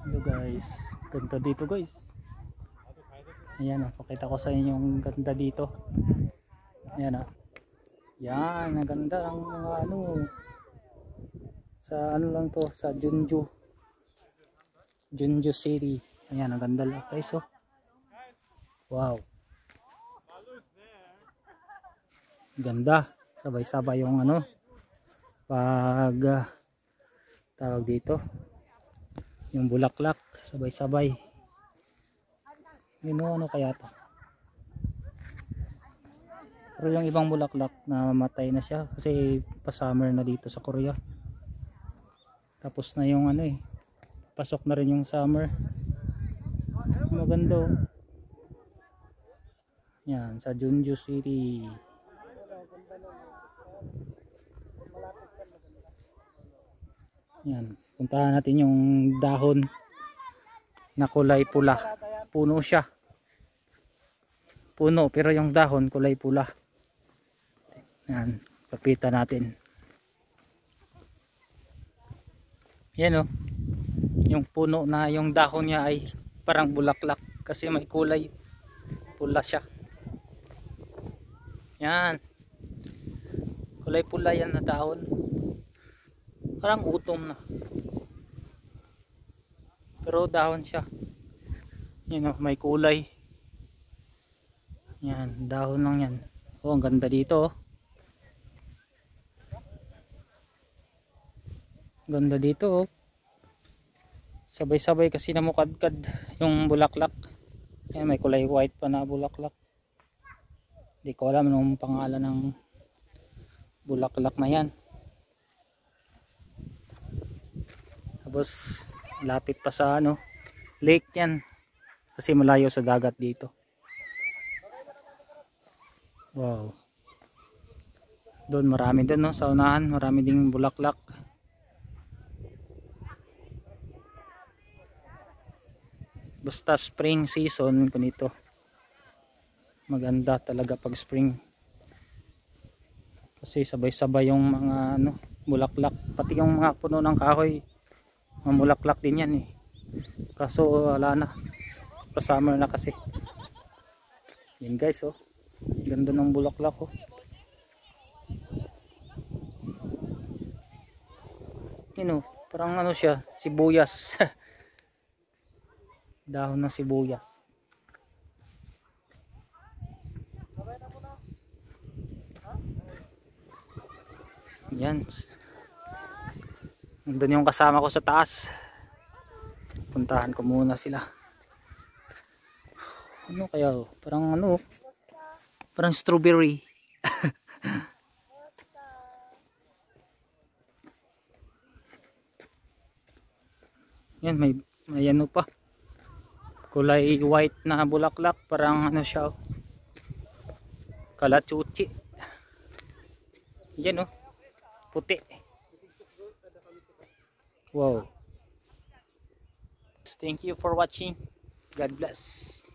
Hello guys, ganda dito guys. Ayan, pakita ko sa inyo yung ganda dito. Ayan, yan, ang ganda ang mga ano. Sa ano lang to, sa Junju City. Ayan, ang ganda lang guys. Oh. Wow, ganda, sabay-sabay yung ano pag tawag dito, yung bulaklak sabay-sabay. Ano kaya to? Pero yung ibang bulaklak na mamatay na siya kasi pa summer na dito sa Korea. Tapos na yung ano pasok na rin yung summer. Maganda. Yan, sa Junju City. Yan, puntahan natin yung dahon na kulay pula. Puno siya. Puno pero yung dahon kulay pula. Yan, kapitan natin. Yan oh. Yung puno na yung dahon niya ay parang bulaklak kasi may kulay pula siya. Yan. Kulay pula yan na dahon. Parang utom na. Pero dahon siya. Yan oh, may kulay. Yan, dahon lang yan. Oh, ang ganda dito oh. Ganda dito oh. Sabay-sabay kasi namukadkad yung bulaklak. Yan, may kulay white pa na bulaklak. Hindi ko alam anong pangalan ng bulaklak na yan. Tapos lapit pa sa ano, lake yan. Kasi malayo sa dagat dito. Wow. Doon marami din no, sa unahan, marami ding bulaklak. Basta spring season ganito. Maganda talaga pag spring. Kasi sabay-sabay yung mga ano, bulaklak, pati yung mga puno ng kahoy. Mamulaklak din yan eh. Kaso wala na. Pa summer na kasi. Yan guys oh. Ganda ng bulaklak oh. Yun oh, parang ano siya, sibuyas. Dahon ng sibuyas. Yan. Nandun yung kasama ko sa taas. Puntahan ko muna sila. Ano kaya oh? Parang ano, parang strawberry. Yan, may ano pa. Kulay white na bulaklak, parang ano siya oh. Kalachuchi. Yan oh. Puti. Wow. Thank you for watching. God bless.